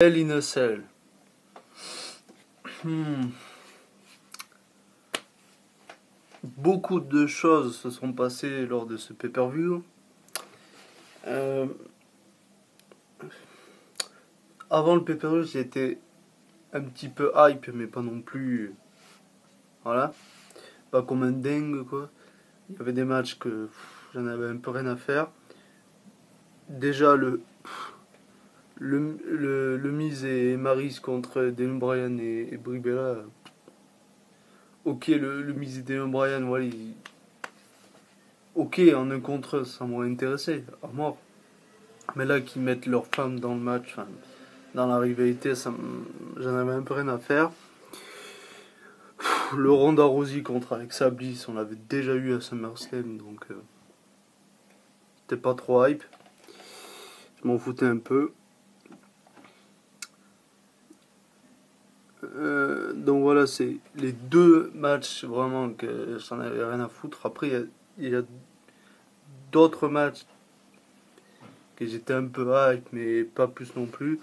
Hell in a Cell. Beaucoup de choses se sont passées lors de ce pay-per-view. Avant le pay-per-view, j'étais un petit peu hype, mais pas non plus. Voilà. Pas comme un dingue, quoi. Il y avait des matchs que j'en avais un peu rien à faire. Déjà, le Miz et Maryse contre Daniel Bryan et Brie Bella. Ok, le Miz et Daniel Bryan, voilà, ok, en un contre, ça m'aurait intéressé, à mort. Mais là, qu'ils mettent leurs femmes dans le match, enfin, dans la rivalité, j'en avais un peu rien à faire. Le Ronda Rousey contre Alexa Bliss, on l'avait déjà eu à SummerSlam, donc c'était pas trop hype. Je m'en foutais un peu. Donc voilà, c'est les deux matchs vraiment que j'en avais rien à foutre. Après, il y a d'autres matchs que j'étais un peu hype, mais pas plus non plus.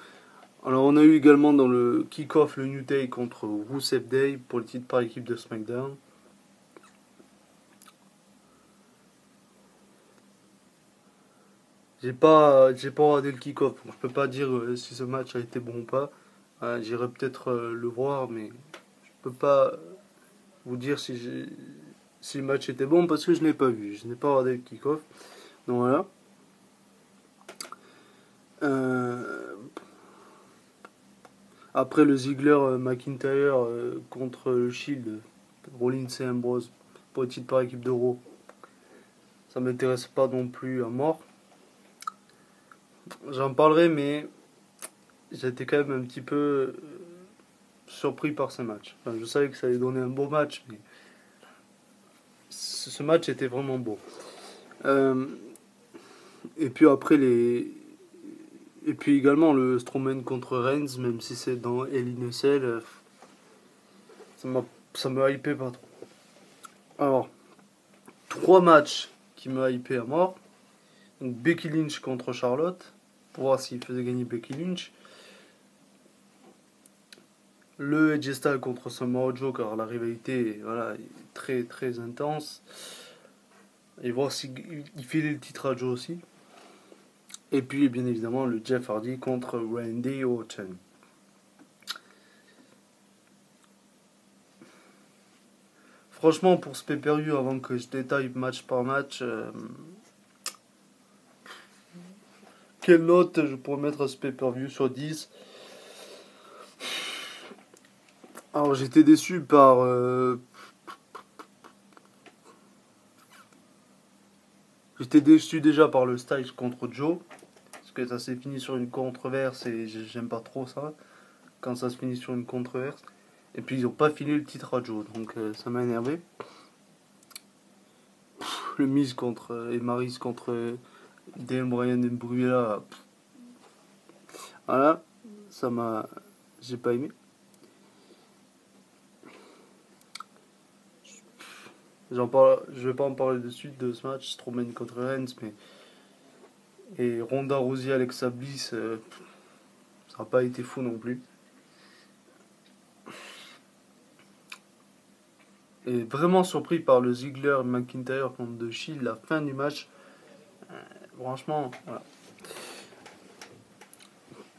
Alors on a eu également dans le kick-off le New Day contre Rusev Day pour le titre par équipe de SmackDown. J'ai pas regardé le kick-off, donc je peux pas dire si ce match a été bon ou pas. J'irai peut-être le voir, mais je peux pas vous dire si le match était bon parce que je n'ai pas vu. Je n'ai pas regardé le kick-off. Donc voilà. Après le Ziggler McIntyre contre le Shield, Rollins et Ambrose pour le titre par équipe de Raw. Ça m'intéresse pas non plus à mort. J'en parlerai, mais j'étais quand même un petit peu surpris par ce match. Enfin, je savais que ça allait donner un beau match, mais ce match était vraiment beau. Et puis après et puis également le Strowman contre Reigns, même si c'est dans Hell in a Cell, ça me hypait pas trop. Alors, 3 matchs qui me hypaient à mort. Donc Becky Lynch contre Charlotte, pour voir s'il faisait gagner Becky Lynch. Le AJ Styles contre Samoa Joe, car la rivalité voilà, est très très intense. Et voir s'il filait le titre à Joe aussi. Et puis bien évidemment le Jeff Hardy contre Randy Orton. Franchement, pour ce pay-per-view, avant que je détaille match par match, quelle note je pourrais mettre à ce pay-per-view sur 10? Alors j'étais déçu par... j'étais déçu déjà par le Styles contre Joe. Parce que ça s'est fini sur une controverse et j'aime pas trop ça. Quand ça se finit sur une controverse. Et puis ils ont pas fini le titre à Joe. Donc ça m'a énervé. Le Miz contre... et Maryse contre... Daniel Bryan et Bruyella. Voilà. Ça m'a... J'ai pas aimé. Je vais pas en parler de suite de ce match, Strowman contre Reigns, mais et Ronda Rousey Alexa Bliss, ça n'a pas été fou non plus. Et vraiment surpris par le Ziggler McIntyre contre The Shield, la fin du match. Franchement, voilà.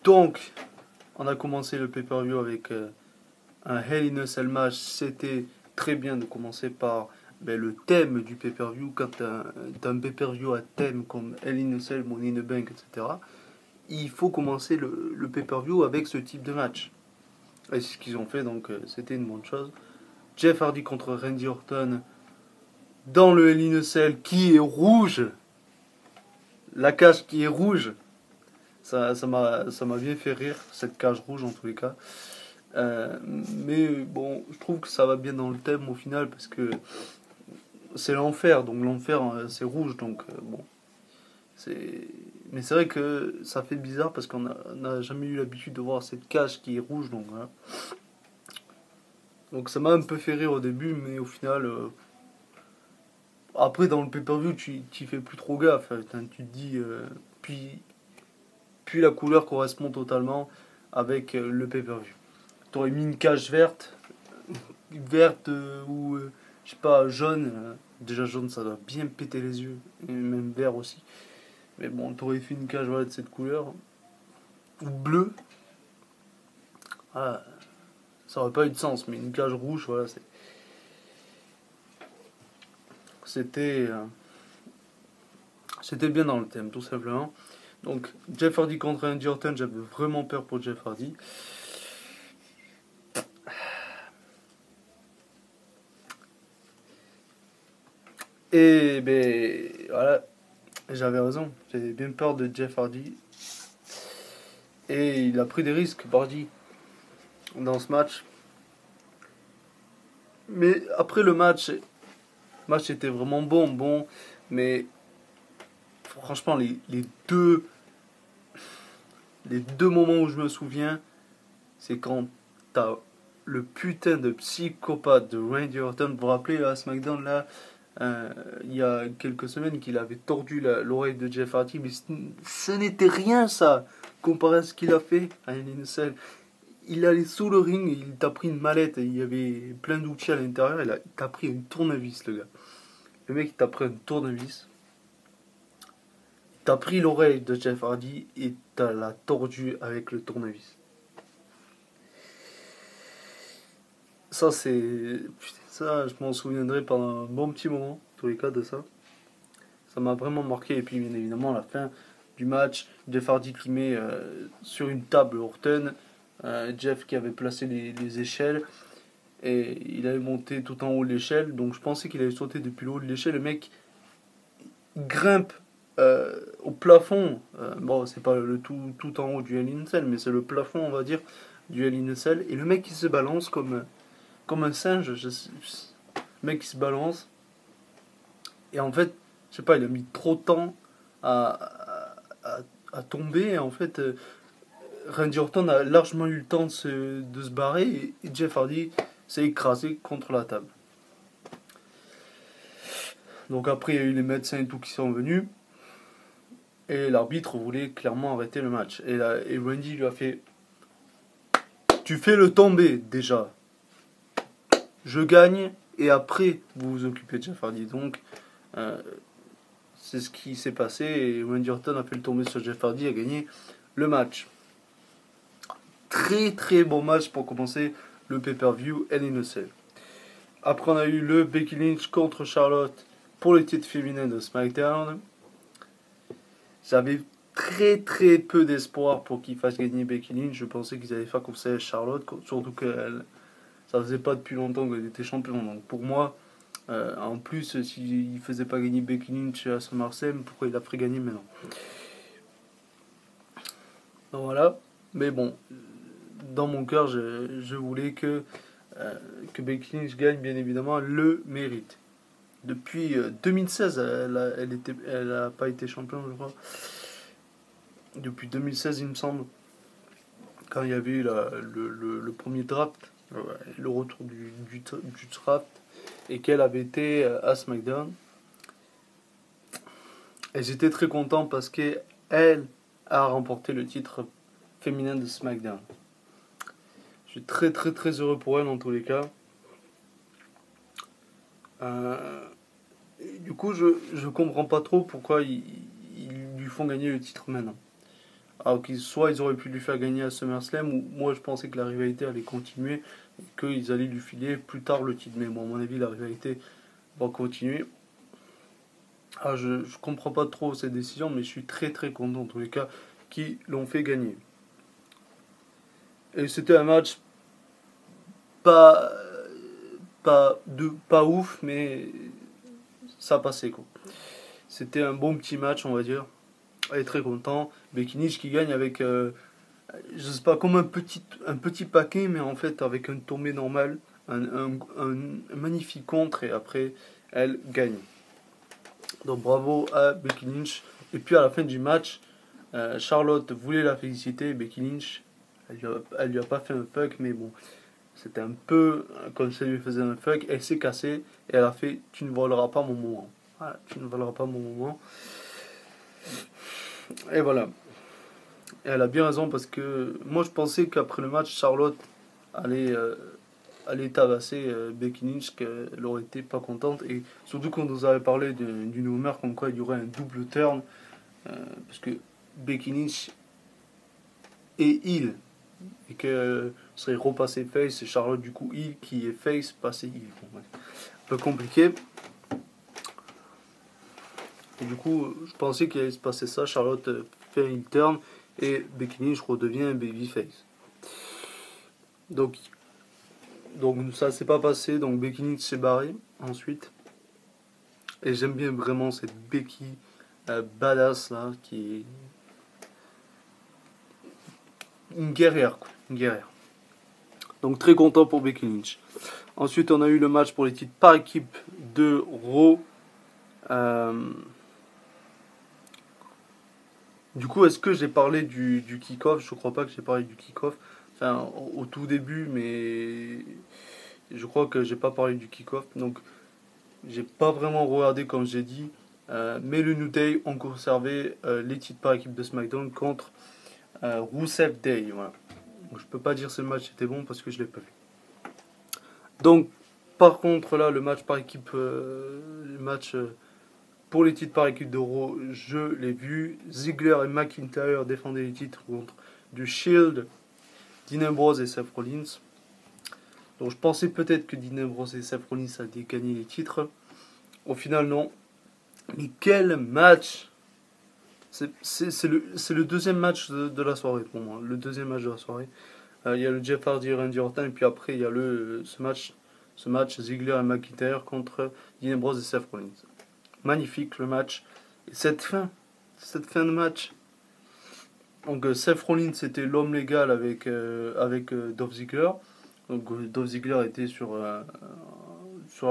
Donc, on a commencé le pay-per-view avec un Hell in a Cell match. C'était très bien de commencer par le thème du pay-per-view. Quand t'as un pay-per-view à thème comme Hell in a Cell, Money in the Bank, etc., il faut commencer le pay-per-view avec ce type de match. Et c'est ce qu'ils ont fait, donc c'était une bonne chose. Jeff Hardy contre Randy Orton dans le Hell in a Cell qui est rouge. La cage qui est rouge. Ça m'a bien fait rire, cette cage rouge en tous les cas. Mais bon, je trouve que ça va bien dans le thème au final parce que c'est l'enfer, donc l'enfer c'est rouge, donc bon. Mais c'est vrai que ça fait bizarre parce qu'on n'a jamais eu l'habitude de voir cette cage qui est rouge, donc voilà. Donc ça m'a un peu fait rire au début, mais au final, après dans le pay-per-view, tu fais plus trop gaffe. Tu te dis, puis la couleur correspond totalement. avec le pay-per-view. T'aurais mis une cage verte, ou je sais pas, jaune. Déjà jaune, ça doit bien péter les yeux, et même vert aussi. Mais bon, t'aurais fait une cage, voilà, de cette couleur, ou bleu. Ah, ça aurait pas eu de sens, mais une cage rouge, voilà, c'était c'était bien dans le thème, tout simplement. Donc, Jeff Hardy contre Randy Orton, j'avais vraiment peur pour Jeff Hardy. Et ben voilà, j'avais raison, j'avais bien peur de Jeff Hardy. Et il a pris des risques, Hardy, dans ce match. Mais après le match était vraiment bon, mais franchement, les deux moments où je me souviens, c'est quand t'as le putain de psychopathe de Randy Orton. Vous vous rappelez à SmackDown là, il y a quelques semaines, qu'il avait tordu l'oreille de Jeff Hardy, mais ce n'était rien ça, comparé à ce qu'il a fait à Hell in a Cell. Il allait sous le ring, il t'a pris une mallette, et il y avait plein d'outils à l'intérieur, il t'a pris une tournevis, le gars. Le mec, il t'a pris une tournevis, t'as pris l'oreille de Jeff Hardy et t'as la tordu avec le tournevis. Ça, ça, je m'en souviendrai pendant un bon petit moment, en tous les cas, de ça. Ça m'a vraiment marqué. Et puis, bien évidemment, la fin du match, Jeff Hardy qui met sur une table Orton, Jeff qui avait placé les échelles, et il avait monté tout en haut de l'échelle. Donc, je pensais qu'il allait sauter depuis le haut de l'échelle. Le mec grimpe au plafond. Bon, c'est pas le tout en haut du Hell in a Cell, mais c'est le plafond, on va dire, du Hell in a Cell. Et le mec qui se balance comme un singe. Le mec qui se balance. Et en fait, je sais pas, il a mis trop de temps à tomber. Et en fait, Randy Orton a largement eu le temps de se barrer. Et Jeff Hardy s'est écrasé contre la table. Donc après, il y a eu les médecins et tout qui sont venus. Et l'arbitre voulait clairement arrêter le match. Et Randy lui a fait: tu fais le tomber déjà. Je gagne. Et après, vous vous occupez de Jeff Hardy. Donc, c'est ce qui s'est passé. Et Randy Orton a fait le tomber sur Jeff Hardy et a gagné le match. Très très bon match pour commencer le pay-per-view Hell in a Cell. Après, on a eu le Becky Lynch contre Charlotte pour les titres féminins de SmackDown. J'avais très très peu d'espoir pour qu'ils fassent gagner Becky Lynch. Je pensais qu'ils allaient faire comme ça Charlotte, surtout que ça faisait pas depuis longtemps qu'elle était championne. Donc pour moi, en plus, s'il ne faisait pas gagner Becky Lynch à SummerSlam, pourquoi il la ferait gagner maintenant? Donc voilà. Mais bon, dans mon cœur, je voulais que Becky Lynch gagne, bien évidemment, le mérite. Depuis 2016, elle a pas été championne, je crois. Depuis 2016, il me semble, quand il y avait eu le premier draft, le retour du draft, et qu'elle avait été à SmackDown. Et j'étais très content parce qu'elle a remporté le titre féminin de SmackDown. Je suis très très très heureux pour elle en tous les cas. Du coup, je comprends pas trop pourquoi ils lui font gagner le titre maintenant. Alors soit ils auraient pu lui faire gagner à SummerSlam, ou moi je pensais que la rivalité allait continuer, et qu'ils allaient lui filer plus tard le titre. Mais bon, à mon avis, la rivalité va continuer. Alors je comprends pas trop cette décision, mais je suis très très content en tous les cas qu'ils l'ont fait gagner. Et c'était un match pas, pas ouf, mais ça passait quoi. C'était un bon petit match, on va dire. Elle est très content. Becky Lynch qui gagne avec, je sais pas, comme un petit paquet, mais en fait avec un tombé normal, un magnifique contre, et après elle gagne. Donc bravo à Becky Lynch. Et puis à la fin du match, Charlotte voulait la féliciter. Becky Lynch, elle lui a pas fait un fuck, mais bon, c'était un peu comme si elle lui faisait un fuck. Elle s'est cassée et elle a fait: tu ne voleras pas mon moment. Voilà, tu ne voleras pas mon moment. Et voilà. Et elle a bien raison parce que moi je pensais qu'après le match, Charlotte allait, allait tabasser Becky Lynch, qu'elle aurait été pas contente. Et surtout qu'on nous avait parlé d'une rumeur comme quoi il y aurait un double turn. Parce que Becky Lynch est heel. Et que serait repassé face et Charlotte du coup heel qui est face passé heel. Bon, ouais. Un peu compliqué. Et du coup, je pensais qu'il allait se passer ça. Charlotte fait une turn et Becky Lynch redevient un babyface. Donc, donc ça s'est pas passé. Donc Becky Lynch s'est barrée ensuite. Et j'aime bien vraiment cette Becky badass là qui est une guerrière quoi. Une guerrière. Donc très content pour Becky Lynch. Ensuite, on a eu le match pour les titres par équipe de Raw. Euh, Du coup, est-ce que j'ai parlé du kick-off? Je crois pas que j'ai parlé du kick-off. Enfin, au tout début, mais je crois que j'ai pas parlé du kick-off. Donc, j'ai pas vraiment regardé comme j'ai dit. Mais le New Day ont conservé les titres par équipe de SmackDown contre Rusev Day. Voilà. Donc, je peux pas dire si le match était bon parce que je l'ai pas vu. Donc, par contre, là, le match par équipe, le match pour les titres par équipe d'Euro, je l'ai vu. Ziggler et McIntyre défendaient les titres contre du Shield, Dean Ambrose et Seth Rollins. Donc je pensais peut-être que Dean Ambrose et Seth Rollins allaient gagner les titres. Au final, non. Mais quel match! C'est le deuxième match de la soirée pour moi. Le deuxième match de la soirée. Il y a le Jeff Hardy et Randy Orton. Et puis après, il y a ce match Ziggler et McIntyre contre Dean Ambrose et Seth Rollins. Magnifique le match. Et cette fin de match. Donc Seth Rollins c'était l'homme légal avec Dolph Ziggler. Donc Dolph Ziggler était sur la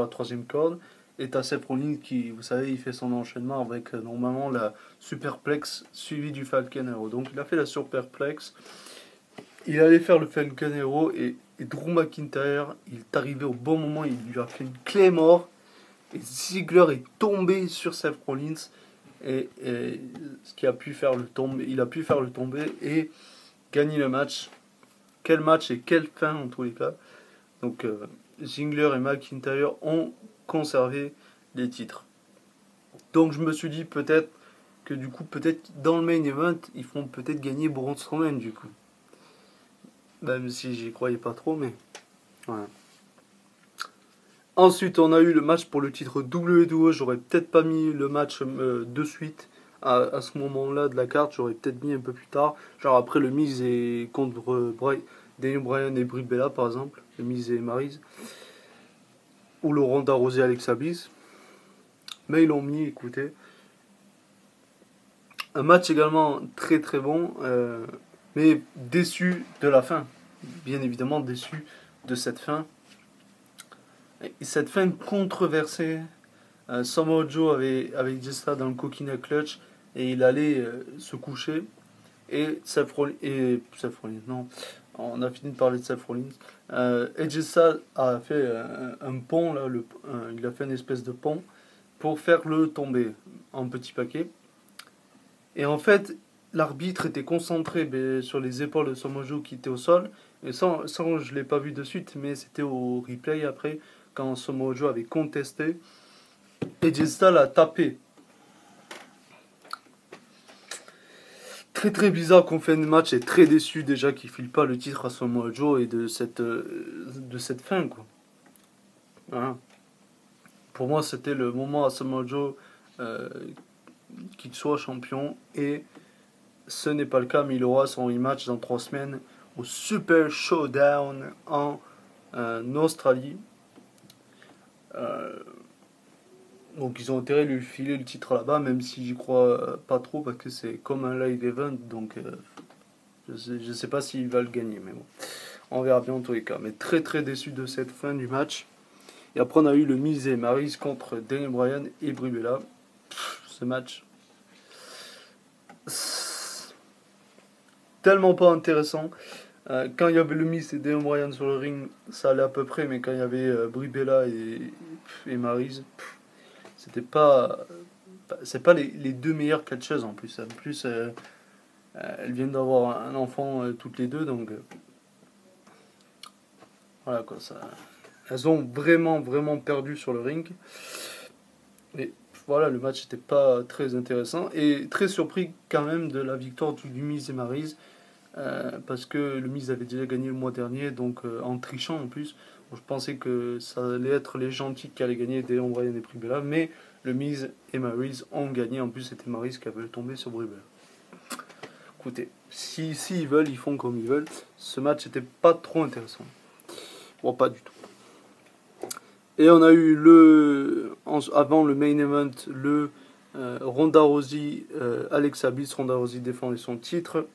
troisième corde. Et t'as Seth Rollins qui, vous savez, il fait son enchaînement avec normalement la superplex suivie du Falcon Arrow. Donc il a fait la superplex. Il allait faire le Falcon Arrow et Drew McIntyre, il est arrivé au bon moment, il lui a fait une Claymore. Et Ziggler est tombé sur Seth Rollins et ce qui a pu faire le tomber, il a pu faire le tomber et gagner le match. Quel match et quelle fin en tous les cas. Donc Ziggler et McIntyre ont conservé les titres. Donc je me suis dit peut-être que du coup peut-être dans le main event ils font peut-être gagner Braun Strowman du coup. Même si j'y croyais pas trop mais voilà. Ensuite, on a eu le match pour le titre WWE. J'aurais peut-être pas mis le match de suite à ce moment-là de la carte. J'aurais peut-être mis un peu plus tard. Genre après le Miz et contre Daniel Bryan et Brie Bella, par exemple. Le Miz et Maryse. Ou le Ronda Rousey Alexa Bliss. Mais ils l'ont mis, écoutez. Un match également très très bon. Mais déçu de la fin. Bien évidemment déçu de cette fin. Et cette fin controversée. Samoa Joe avait dit ça dans le Coquina Clutch et il allait se coucher. Et Seth Rollins, non, on a fini de parler de Seth Rollins. Edge Styles a fait un pont, là, il a fait une espèce de pont pour faire le tomber en petit paquet. Et en fait, l'arbitre était concentré sur les épaules de Samoa Joe qui était au sol. Et ça je ne l'ai pas vu de suite, mais c'était au replay après, quand Samoa Joe avait contesté. Edge Styles a tapé. Très très bizarre qu'on fait un match et très déçu déjà qu'il file pas le titre à Samoa Joe et de cette fin quoi. Voilà. Pour moi c'était le moment à Samoa Joe qu'il soit champion et ce n'est pas le cas mais il aura son rematch dans 3 semaines au Super Showdown en Australie. Donc ils ont intérêt à lui filer le titre là-bas, même si j'y crois pas trop, parce que c'est comme un live event, donc je sais pas s'il va le gagner, mais bon, on verra bien en tous les cas. Mais très très déçu de cette fin du match. Et après on a eu le Miz et Maryse contre Daniel Bryan et Brie Bella. Ce match, tellement pas intéressant. Quand il y avait le Miz et Daniel Bryan sur le ring, ça allait à peu près, mais quand il y avait Brie Bella et Maryse, c'était pas... C'est pas les deux meilleures catcheuses en plus. En plus, Elles viennent d'avoir un enfant toutes les deux, donc voilà quoi, ça. Elles ont vraiment, vraiment perdu sur le ring. Et voilà, le match n'était pas très intéressant. Et très surpris quand même de la victoire du Miz et Maryse. Parce que le Miz avait déjà gagné le mois dernier, donc en trichant en plus. Bon, je pensais que ça allait être les gentils qui allaient gagner dès Bryan et Brie Bella, mais le Miz et Maryse ont gagné. En plus, c'était Maryse qui avait tombé sur Brie Bella. Écoutez, si ils veulent, ils font comme ils veulent. Ce match n'était pas trop intéressant. Bon, pas du tout. Et on a eu avant le main event, Ronda Rousey, Alexa Bliss. Ronda Rousey défendait son titre.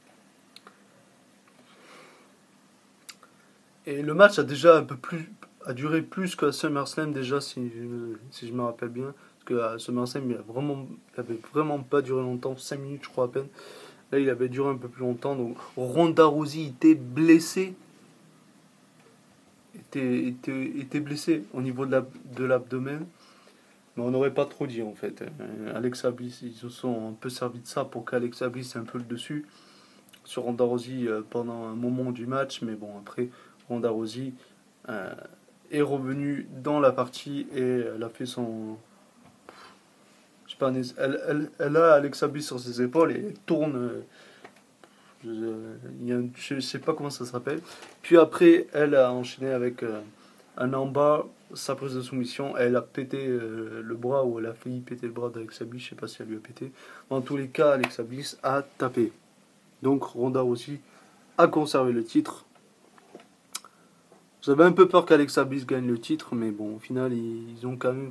Et le match a duré plus qu'à SummerSlam déjà, si je me rappelle bien. Parce qu'à SummerSlam, il avait vraiment pas duré longtemps, 5 minutes je crois à peine. Là, il avait duré un peu plus longtemps. Donc Ronda Rousey était blessée. Était blessée au niveau de l'abdomen. Mais on n'aurait pas trop dit en fait. Alexa Bliss, ils se sont un peu servi de ça pour qu'Alexa Bliss ait un peu le dessus sur Ronda Rousey pendant un moment du match. Mais bon, après, Ronda Rousey est revenue dans la partie et elle a fait son. Je sais pas, elle a Alexa Bliss sur ses épaules et elle tourne. Je sais pas comment ça s'appelle. Puis après, elle a enchaîné avec un en bas, sa prise de soumission. Elle a pété le bras, ou elle a failli péter le bras d'Alexa Bliss. Je sais pas si elle lui a pété. Dans tous les cas, Alexa Bliss a tapé. Donc Ronda aussi a conservé le titre. J'avais un peu peur qu'Alexa Bliss gagne le titre, mais bon, au final, ils ont quand même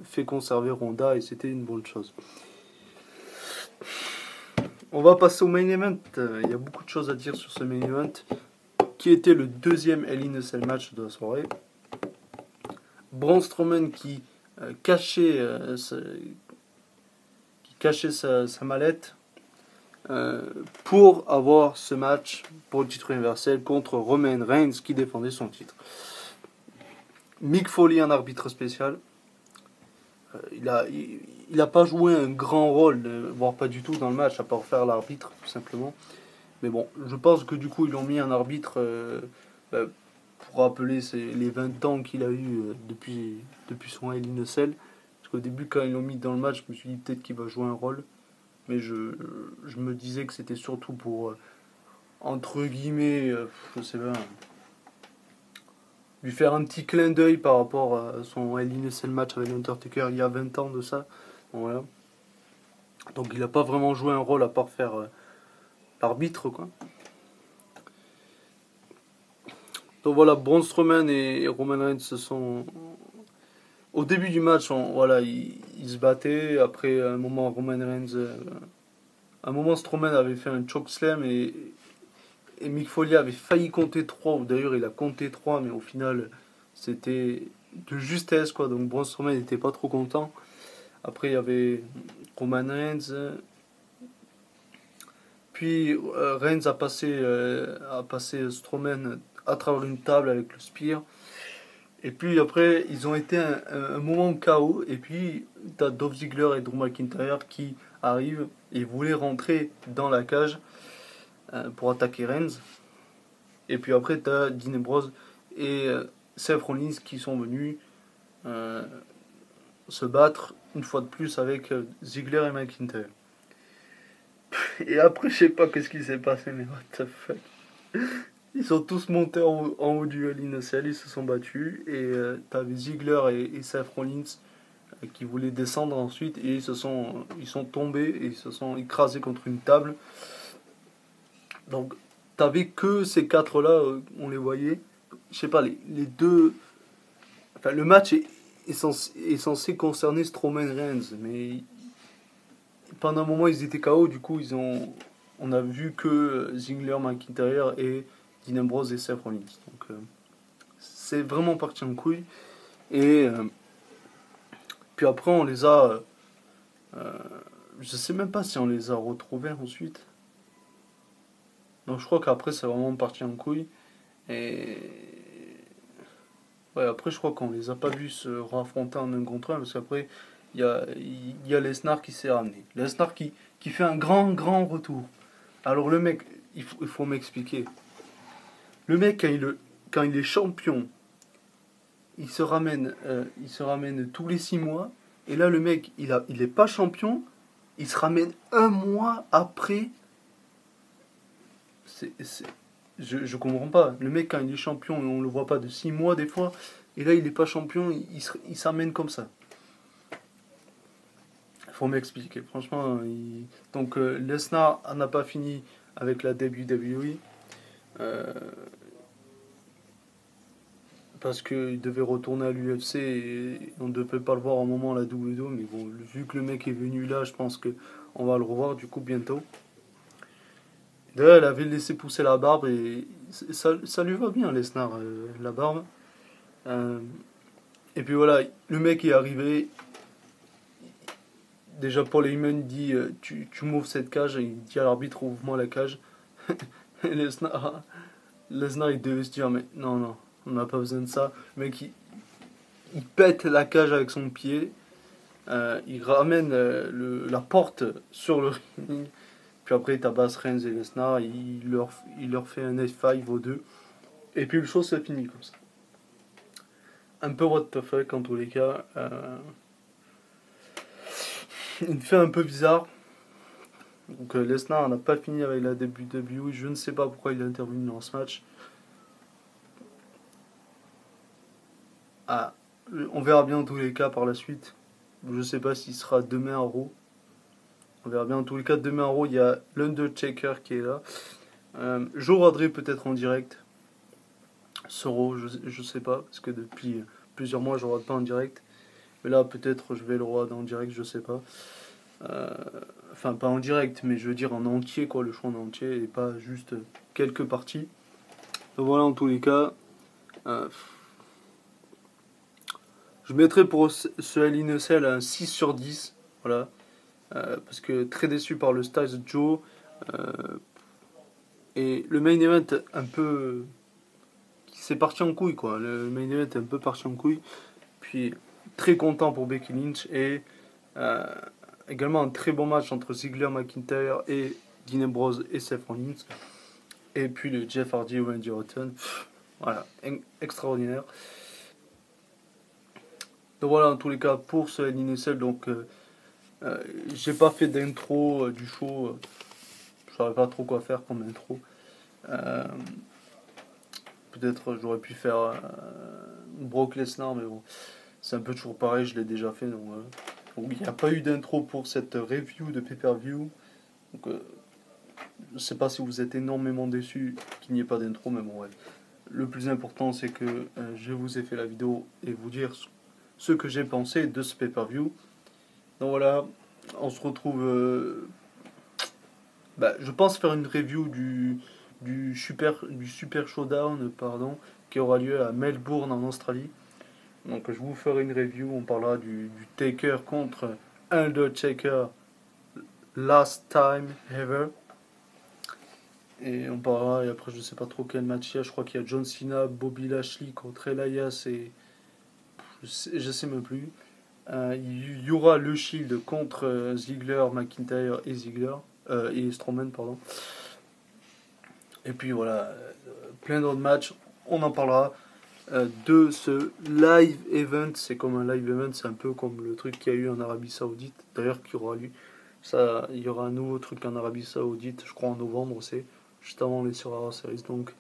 fait conserver Ronda et c'était une bonne chose. On va passer au main event. Il y a beaucoup de choses à dire sur ce main event, qui était le deuxième Hell in a Cell match de la soirée. Braun Strowman qui cachait sa mallette pour avoir ce match pour le titre universel contre Roman Reigns qui défendait son titre. Mick Foley en arbitre spécial. Il a pas joué un grand rôle, voire pas du tout dans le match, à part faire l'arbitre tout simplement. Mais bon, je pense que du coup ils ont mis un arbitre pour rappeler les 20 ans qu'il a eu depuis son Hell in a Cell. Parce qu'au début quand ils l'ont mis dans le match, je me suis dit peut-être qu'il va jouer un rôle. Mais je me disais que c'était surtout pour, entre guillemets, je sais pas, lui faire un petit clin d'œil par rapport à son Hell in a Cell match avec Undertaker il y a 20 ans de ça. Donc, voilà. Donc il n'a pas vraiment joué un rôle à part faire l'arbitre, quoi. Donc voilà, Braun Strowman et Roman Reigns se sont... Au début du match, voilà, ils se battaient. Après, à un moment, Strowman avait fait un chokeslam et Mick Foley avait failli compter 3, ou d'ailleurs il a compté 3, mais au final, c'était de justesse, quoi. Donc Braun Strowman n'était pas trop content. Après, il y avait Roman Reigns. Puis Reigns a passé Strowman à travers une table avec le spear. Et puis après, ils ont été un moment KO. Et puis, t'as Dolph Ziggler et Drew McIntyre qui arrivent et voulaient rentrer dans la cage pour attaquer Reigns. Et puis après, t'as Dean Ambrose et Seth Rollins qui sont venus se battre une fois de plus avec Ziggler et McIntyre. Et après, je sais pas qu'est-ce qui s'est passé, mais what the fuck. Ils sont tous montés en haut du Hell in a Cell, ils se sont battus. Et t'avais Ziggler et Seth Rollins qui voulaient descendre ensuite. Et ils sont tombés et ils se sont écrasés contre une table. Donc, t'avais que ces quatre-là, on les voyait. Je sais pas, les deux. Enfin, le match est censé concerner Strowman Reigns, mais pendant un moment ils étaient KO, du coup on a vu que Ziggler, McIntyre et Dean Ambrose et Seth Rollins. Donc c'est vraiment parti en couille. Et puis après on les a... je sais même pas si on les a retrouvés ensuite. Donc je crois qu'après c'est vraiment parti en couille. Et... ouais, après je crois qu'on les a pas vus se raffronter en un contre un, parce qu'après il y a Lesnar qui s'est ramené. Lesnar qui fait un grand retour. Alors le mec, il faut m'expliquer. Le mec, quand il est champion, il se ramène tous les 6 mois. Et là, le mec, il est pas champion. Il se ramène un mois après. C'est, c'est- je comprends pas. Le mec, quand il est champion, on le voit pas de 6 mois des fois. Et là, il est pas champion, il s'amène comme ça. Faut m'expliquer. Franchement, donc Lesnar n'a pas fini avec la WWE. euh, Parce qu'il devait retourner à l'UFC et on ne devait pas le voir un moment à la WWE. Mais bon, vu que le mec est venu là, je pense que on va le revoir du coup bientôt. D'ailleurs, elle avait laissé pousser la barbe et ça lui va bien, Lesnar, la barbe. Euh, et puis voilà, le mec est arrivé. Déjà, Paul Heyman dit tu m'ouvres cette cage. Et il dit à l'arbitre ouvre-moi la cage. Et Lesnar, il devait se dire mais non, non, on n'a pas besoin de ça. Le mec, il pète la cage avec son pied. Il ramène la porte sur le ring. Puis après, il tabasse Reigns et Lesnar. Il leur fait un F5 aux deux. Et puis le show se finit comme ça. Un peu what the fuck en tous les cas. Une fait un peu bizarre. Donc Lesnar n'a pas fini avec la WWE. Je ne sais pas pourquoi il est intervenu dans ce match. Ah, on verra bien en tous les cas par la suite. Je ne sais pas s'il sera demain à Raw. On verra bien en tous les cas. Demain à Raw, il y a l'Undertaker qui est là. Je regarderai peut-être en direct. Soro, je sais pas, parce que depuis plusieurs mois je regarde pas en direct. Mais là peut-être je vais le regarder en direct, je sais pas. Euh, enfin pas en direct, mais je veux dire en entier quoi, le show en entier et pas juste quelques parties. Donc voilà en tous les cas. euh, je mettrai pour ce Hell in a Cell un 6 sur 10. Voilà. Parce que très déçu par le Styles Joe. euh, et le main event un peu. C'est parti en couille quoi. Le main event est un peu parti en couille. Puis très content pour Becky Lynch et euh, également un très bon match entre Ziggler, McIntyre et Dean Ambrose et Seth Rollins. Et puis le Jeff Hardy et Randy Orton. Voilà, extraordinaire. Donc voilà, en tous les cas, pour ce Hell in a Cell, donc j'ai pas fait d'intro du show. Je savais pas trop quoi faire comme intro. Euh, Peut-être j'aurais pu faire Brock Lesnar, mais bon, c'est un peu toujours pareil, je l'ai déjà fait. Donc, il n'y a pas eu d'intro pour cette review de pay-per-view. Donc, je sais pas si vous êtes énormément déçus qu'il n'y ait pas d'intro, mais bon, ouais. Le plus important, c'est que je vous ai fait la vidéo et vous dire ce que j'ai pensé de ce pay-per-view. Donc voilà, on se retrouve. Je pense faire une review du Super Showdown, pardon, qui aura lieu à Melbourne en Australie. Donc je vous ferai une review, on parlera du Taker contre Undertaker Last Time Ever. Et on parlera, et après je sais pas trop quel match il y a, je crois qu'il y a John Cena, Bobby Lashley contre Elias et je sais même plus. Il y aura le Shield contre Ziggler, McIntyre et et Strowman pardon. Et puis voilà, plein d'autres matchs, on en parlera de ce live event. C'est comme un live event, c'est un peu comme le truc qu'il y a eu en Arabie Saoudite, d'ailleurs qui aura lieu. Ça, il y aura un nouveau truc en Arabie Saoudite, je crois en novembre, c'est juste avant les Survivor Series. Donc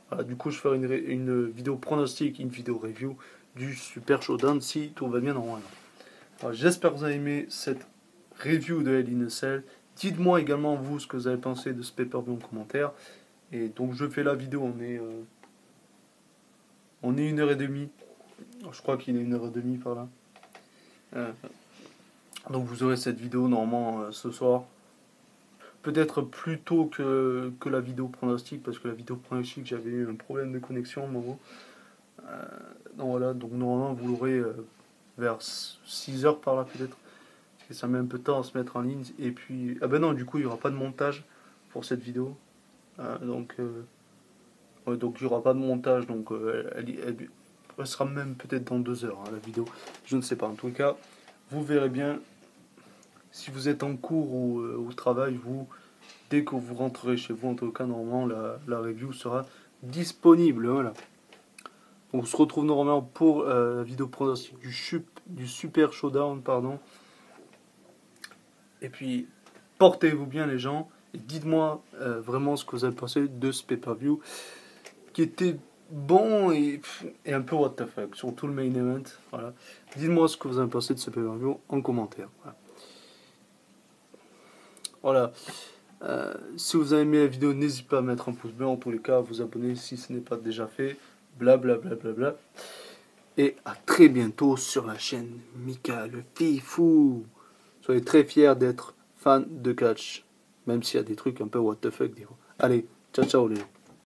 voilà, du coup je ferai une vidéo pronostic, une vidéo review du Super Showdown si tout va bien normalement. Alors, j'espère que vous avez aimé cette review de Hell in a Cell. Dites-moi également vous ce que vous avez pensé de ce pay-per-view en commentaire. Et donc je fais la vidéo, on est 1h30. Je crois qu'il est 1h30 par là. Euh, donc vous aurez cette vidéo normalement ce soir. Peut-être plus tôt que la vidéo pronostic, parce que la vidéo pronostic j'avais eu un problème de connexion au moment. Donc voilà, donc normalement vous l'aurez vers 6h par là peut-être. Parce que ça met un peu de temps à se mettre en ligne. Et puis, ah ben non, du coup il n'y aura pas de montage pour cette vidéo. Donc il n'y aura pas de montage, donc elle sera même peut-être dans 2 heures hein, la vidéo. Je ne sais pas. En tout cas, vous verrez bien si vous êtes en cours ou au travail, vous dès que vous rentrerez chez vous, en tout cas, normalement, la review sera disponible. Voilà. On se retrouve normalement pour la vidéo pronostic du Super Showdown, pardon. Et puis, portez-vous bien les gens, et dites-moi vraiment ce que vous avez pensé de ce pay-per-view, qui était bon et un peu what the fuck, surtout le main event. Voilà. Dites-moi ce que vous avez pensé de ce pay-per-view en commentaire. Voilà. Si vous avez aimé la vidéo, n'hésitez pas à mettre un pouce bleu, en tous les cas, à vous abonner si ce n'est pas déjà fait. Blablabla. Bla, bla, bla, bla. Et à très bientôt sur la chaîne Mika le Fifou. Soyez très fiers d'être fan de catch, même s'il y a des trucs un peu what the fuck des fois. Allez, ciao ciao les gens.